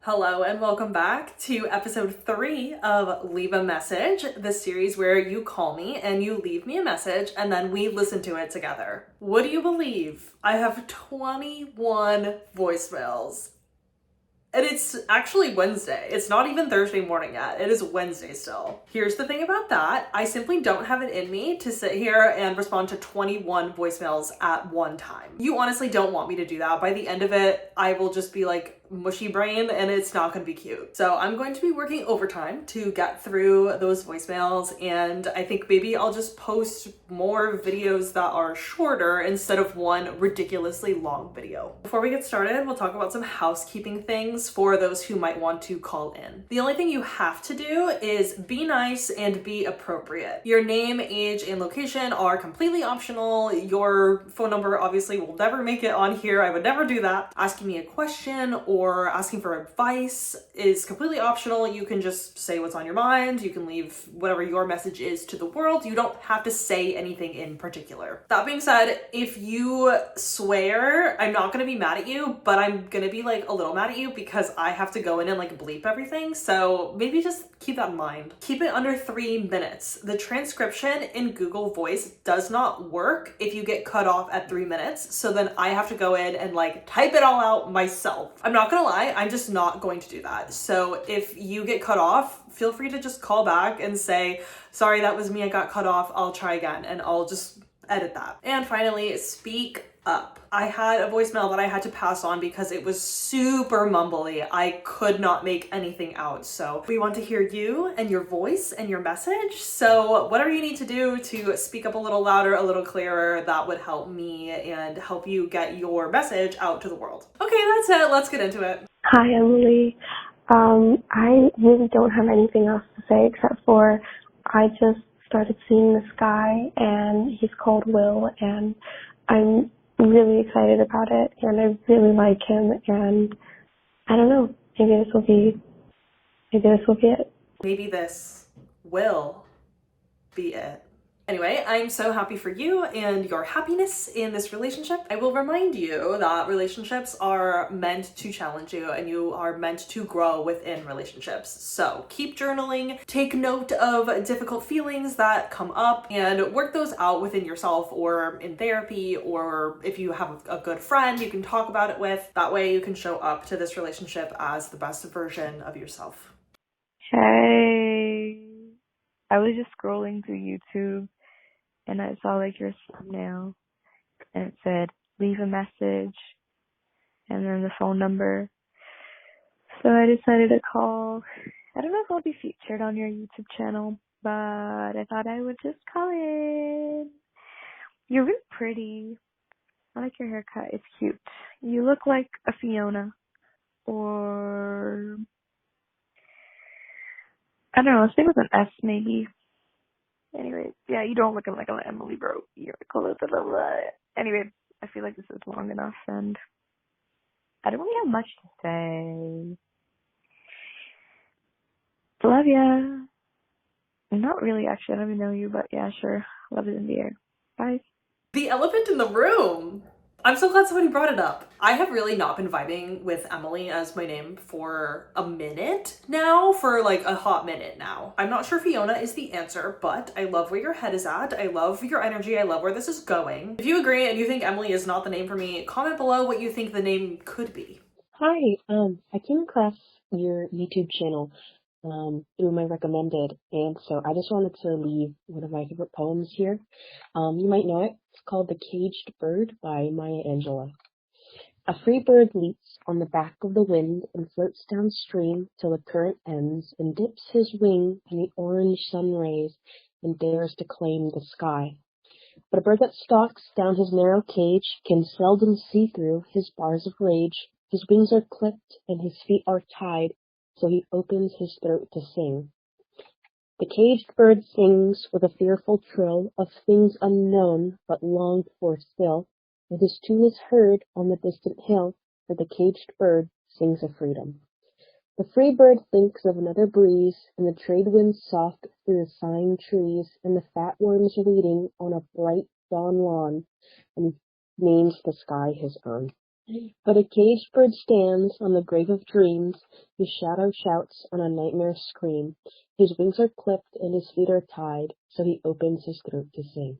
Hello and welcome back to episode 3 of Leave a Message, the series where you call me and you leave me a message and then we listen to it together. Would you believe I have 21 voicemails? And it's actually Wednesday. It's not even Thursday morning yet. It is Wednesday still. Here's the thing about that. I simply don't have it in me to sit here and respond to 21 voicemails at one time. You honestly don't want me to do that. By the end of it, I will just be like mushy brain and it's not going to be cute. So I'm going to be working overtime to get through those voicemails, and I think maybe I'll just post more videos that are shorter instead of one ridiculously long video. Before we get started, we'll talk about some housekeeping things for those who might want to call in. The only thing you have to do is be nice and be appropriate. Your name, age, and location are completely optional. Your phone number obviously will never make it on here. I would never do that. Asking me a question or asking for advice is completely optional. You can just say what's on your mind. You can leave whatever your message is to the world. You don't have to say anything in particular. That being said, if you swear, I'm not gonna be mad at you, but I'm gonna be like a little mad at you because I have to go in and like bleep everything. So maybe just keep that in mind. Keep it under 3 minutes. The transcription in Google Voice does not work if you get cut off at 3 minutes. So then I have to go in and like type it all out myself. I'm not gonna lie, I'm just not going to do that. So if you get cut off, feel free to just call back and say, sorry, that was me, I got cut off, I'll try again, and I'll just edit that. And finally, speak up. I had a voicemail that I had to pass on because it was super mumbly. I could not make anything out. So we want to hear you and your voice and your message. So whatever you need to do to speak up a little louder, a little clearer, that would help me and help you get your message out to the world. Okay, that's it. Let's get into it. Hi, Emily. I really don't have anything else to say except for I just started seeing this guy and he's called Will, and I'm really excited about it and I really like him, and I don't know, maybe this will be it. Maybe this will be it. Anyway, I'm so happy for you and your happiness in this relationship. I will remind you that relationships are meant to challenge you and you are meant to grow within relationships. So keep journaling, take note of difficult feelings that come up and work those out within yourself or in therapy, or if you have a good friend you can talk about it with. That way you can show up to this relationship as the best version of yourself. Hey, I was just scrolling through YouTube and I saw like your thumbnail and it said leave a message and then the phone number. So I decided to call. I don't know if I'll be featured on your YouTube channel, but I thought I would just call in. You're really pretty. I like your haircut. It's cute. You look like a Fiona, or I don't know, let's think with an S maybe. Anyway, yeah, you don't look like an Emily, bro. You're close to the. Anyway, I feel like this is long enough, and I don't really have much to say. Love ya. Not really, actually. I don't even know you, but yeah, sure. Love is in the air. Bye. The elephant in the room. I'm so glad somebody brought it up. I have really not been vibing with Emily as my name for a minute now, for like a hot minute now. I'm not sure Fiona is the answer, but I love where your head is at. I love your energy. I love where this is going. If you agree and you think Emily is not the name for me, comment below what you think the name could be. Hi, I came across your YouTube channel through my recommended, and so I just wanted to leave one of my favorite poems here. You might know it. It's called The Caged Bird by Maya Angelou. A free bird leaps on the back of the wind and floats downstream till the current ends, and dips his wing in the orange sun rays and dares to claim the sky. But a bird that stalks down his narrow cage can seldom see through his bars of rage. His wings are clipped and his feet are tied, so he opens his throat to sing. The caged bird sings with a fearful trill of things unknown but longed for still, and his tune is heard on the distant hill, for the caged bird sings of freedom. The free bird thinks of another breeze, and the trade winds soft through the sighing trees, and the fat worms weeding on a bright dawn lawn, and names the sky his own. But a caged bird stands on the grave of dreams, his shadow shouts on a nightmare scream. His wings are clipped and his feet are tied, so he opens his throat to sing.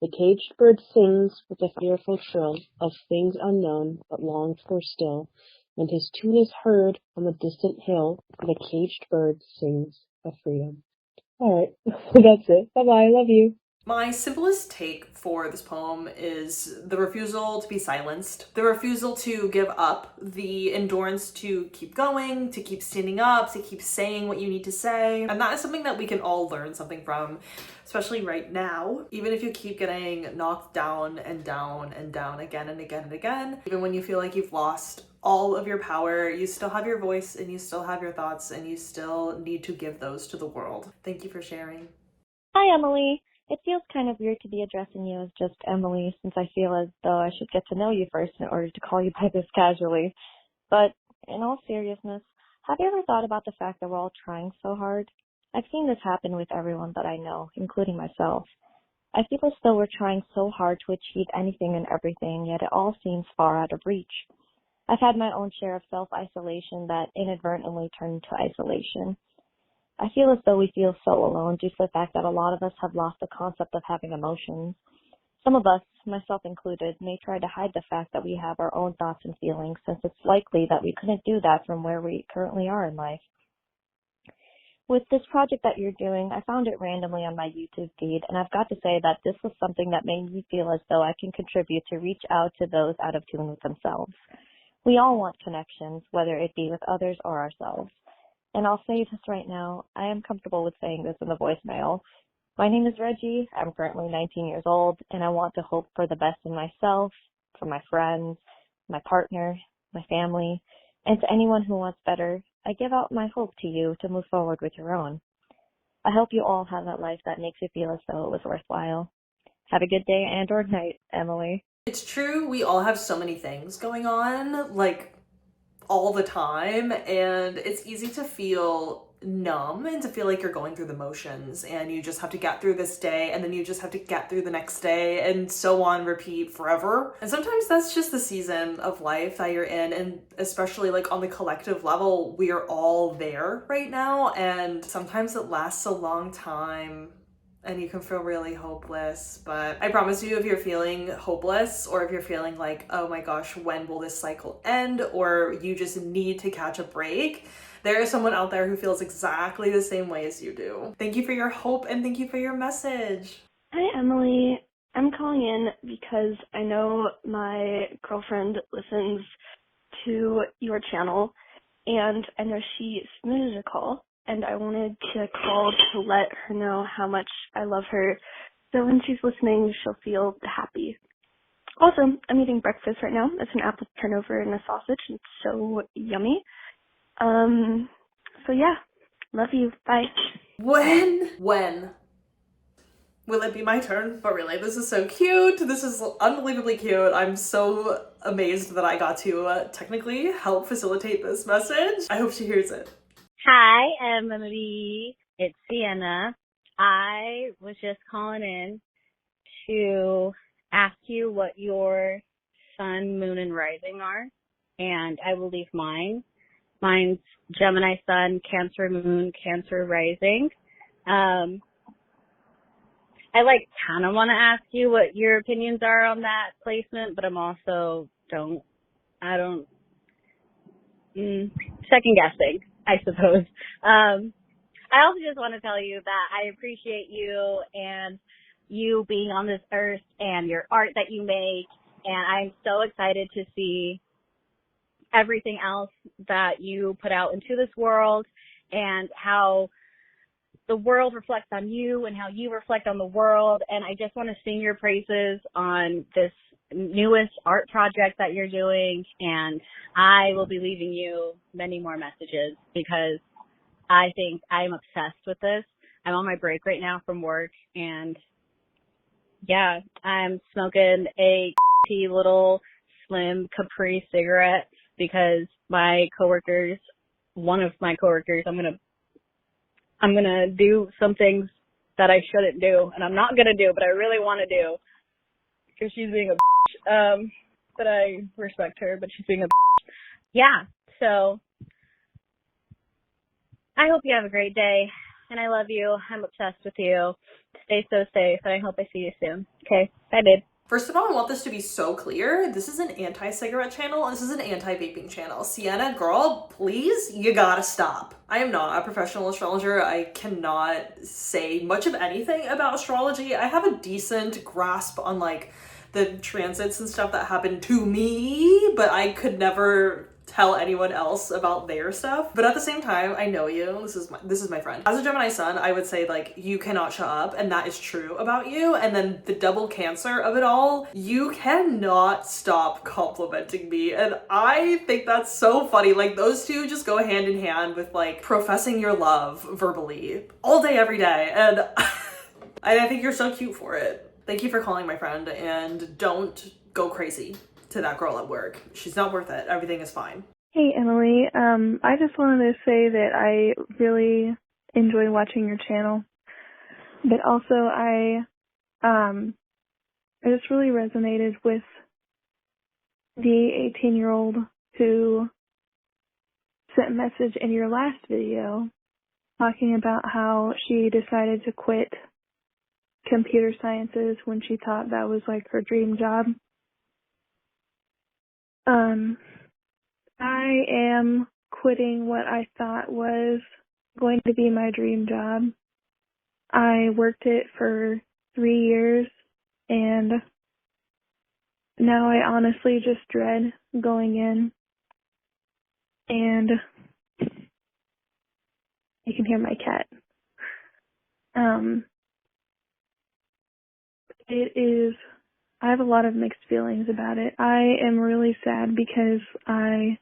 The caged bird sings with a fearful trill of things unknown but longed for still, and his tune is heard on the distant hill, the caged bird sings of freedom. Alright, that's it. Bye-bye, love you. My simplest take for this poem is the refusal to be silenced, the refusal to give up, the endurance to keep going, to keep standing up, to keep saying what you need to say. And that is something that we can all learn something from, especially right now. Even if you keep getting knocked down and down and down again and again and again, even when you feel like you've lost all of your power, you still have your voice and you still have your thoughts and you still need to give those to the world. Thank you for sharing. Hi, Emily. It feels kind of weird to be addressing you as just Emily, since I feel as though I should get to know you first in order to call you by this casually. But in all seriousness, have you ever thought about the fact that we're all trying so hard? I've seen this happen with everyone that I know, including myself. I feel as though we're trying so hard to achieve anything and everything, yet it all seems far out of reach. I've had my own share of self-isolation that inadvertently turned into isolation. I feel as though we feel so alone due to the fact that a lot of us have lost the concept of having emotions. Some of us, myself included, may try to hide the fact that we have our own thoughts and feelings, since it's likely that we couldn't do that from where we currently are in life. With this project that you're doing, I found it randomly on my YouTube feed, and I've got to say that this was something that made me feel as though I can contribute to reach out to those out of tune with themselves. We all want connections, whether it be with others or ourselves. And I'll say this right now, I am comfortable with saying this in the voicemail. My name is Reggie, I'm currently 19 years old, and I want to hope for the best in myself, for my friends, my partner, my family, and to anyone who wants better. I give out my hope to you to move forward with your own. I hope you all have that life that makes you feel as though it was worthwhile. Have a good day and or night, Emily. It's true, we all have so many things going on, like all the time, and it's easy to feel numb and to feel like you're going through the motions and you just have to get through this day and then you just have to get through the next day and so on repeat forever. And sometimes that's just the season of life that you're in, and especially like on the collective level, we are all there right now, and sometimes it lasts a long time and you can feel really hopeless. But I promise you, if you're feeling hopeless or if you're feeling like, oh my gosh, when will this cycle end, or you just need to catch a break, there is someone out there who feels exactly the same way as you do. Thank you for your hope and thank you for your message. Hi, Emily. I'm calling in because I know my girlfriend listens to your channel, and I know she submitted a call, and I wanted to call to let her know how much I love her, so when she's listening, she'll feel happy. Also, I'm eating breakfast right now. It's an apple turnover and a sausage, and it's so yummy. So yeah, love you. Bye. When will it be my turn? But really, this is so cute. This is unbelievably cute. I'm so amazed that I got to technically help facilitate this message. I hope she hears it. Hi, Emily. It's Sienna. I was just calling in to ask you what your sun, moon, and rising are, and I will leave mine. Mine's Gemini sun, Cancer moon, Cancer rising. I kind of want to ask you what your opinions are on that placement, but I'm also second guessing, I suppose. I also just want to tell you that I appreciate you and you being on this earth and your art that you make, and I'm so excited to see everything else that you put out into this world and how the world reflects on you and how you reflect on the world. And I just want to sing your praises on this newest art project that you're doing. And I will be leaving you many more messages because I think I'm obsessed with this. I'm on my break right now from work, and yeah, I'm smoking a little slim Capri cigarette because one of my coworkers, I'm gonna do some things that I shouldn't do, and I'm not gonna do, but I really want to do because she's being a bitch. but I respect her, but she's being a yeah, so I hope you have a great day, and I love you. I'm obsessed with you. Stay so safe, and I hope I see you soon. Okay, bye, babe. First of all, I want this to be so clear. This is an anti-cigarette channel, and this is an anti-vaping channel. Sienna, girl, please, you gotta stop. I am not a professional astrologer. I cannot say much of anything about astrology. I have a decent grasp on like the transits and stuff that happen to me, but I could never tell anyone else about their stuff. But at the same time, I know you. This is my friend. As a Gemini sun, I would say like you cannot shut up, and that is true about you. And then the double Cancer of it all, you cannot stop complimenting me. And I think that's so funny. Like those two just go hand in hand with like professing your love verbally all day, every day. And I think you're so cute for it. Thank you for calling, my friend, and don't go crazy to that girl at work. She's not worth it. Everything is fine. Hey, Emily. I just wanted to say that I really enjoy watching your channel, but also I just really resonated with the 18-year-old who sent a message in your last video talking about how she decided to quit computer sciences when she thought that was like her dream job. I am quitting what I thought was going to be my dream job. I worked it for 3 years, and now I honestly just dread going in. And you can hear my cat. I have a lot of mixed feelings about it. I am really sad because I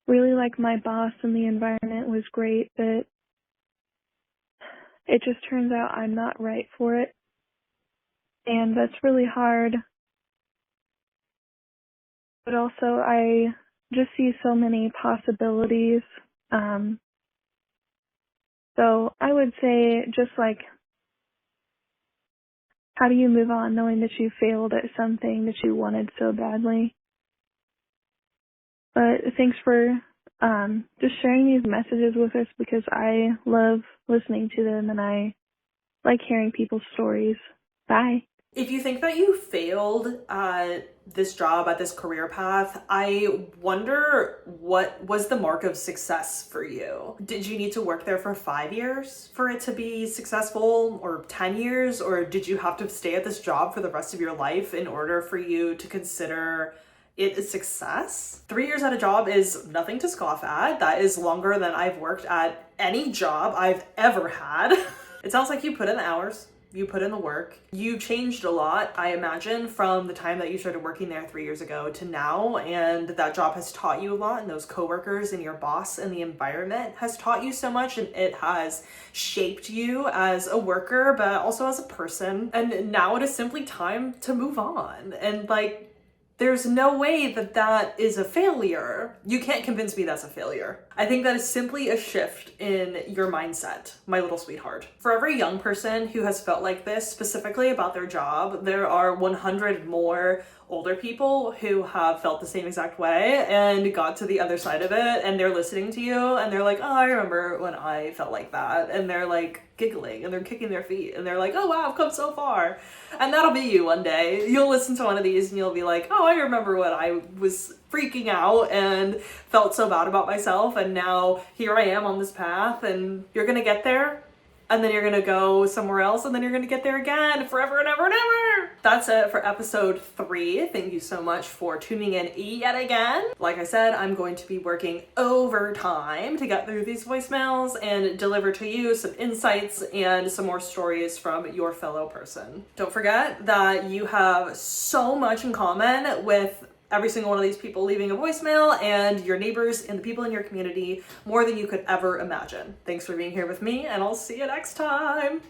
really like my boss and the environment was great, but it just turns out I'm not right for it. And that's really hard. But also I just see so many possibilities. So I would say just like, how do you move on knowing that you failed at something that you wanted so badly? But thanks for just sharing these messages with us because I love listening to them and I like hearing people's stories. Bye. If you think that you failed at this job, at this career path, I wonder what was the mark of success for you? Did you need to work there for 5 years for it to be successful, or 10 years? Or did you have to stay at this job for the rest of your life in order for you to consider it a success? 3 years at a job is nothing to scoff at. That is longer than I've worked at any job I've ever had. It sounds like you put in the hours. You put in the work. You changed a lot, I imagine, from the time that you started working there 3 years ago to now, and that job has taught you a lot, and those coworkers and your boss and the environment has taught you so much, and it has shaped you as a worker, but also as a person. And now it is simply time to move on. And like, there's no way that that is a failure. You can't convince me that's a failure. I think that is simply a shift in your mindset, my little sweetheart. For every young person who has felt like this, specifically about their job, there are 100 more older people who have felt the same exact way and got to the other side of it, and they're listening to you and they're like, oh, I remember when I felt like that. And they're like giggling and they're kicking their feet and they're like, oh wow, I've come so far. And that'll be you one day. You'll listen to one of these and you'll be like, oh, I remember when I was freaking out and felt so bad about myself, and now here I am on this path. And you're gonna get there, and then you're gonna go somewhere else, and then you're gonna get there again, forever and ever and ever. That's it for episode 3. Thank you so much for tuning in yet again. Like I said, I'm going to be working overtime to get through these voicemails and deliver to you some insights and some more stories from your fellow person. Don't forget that you have so much in common with every single one of these people leaving a voicemail, and your neighbors and the people in your community, more than you could ever imagine. Thanks for being here with me, and I'll see you next time.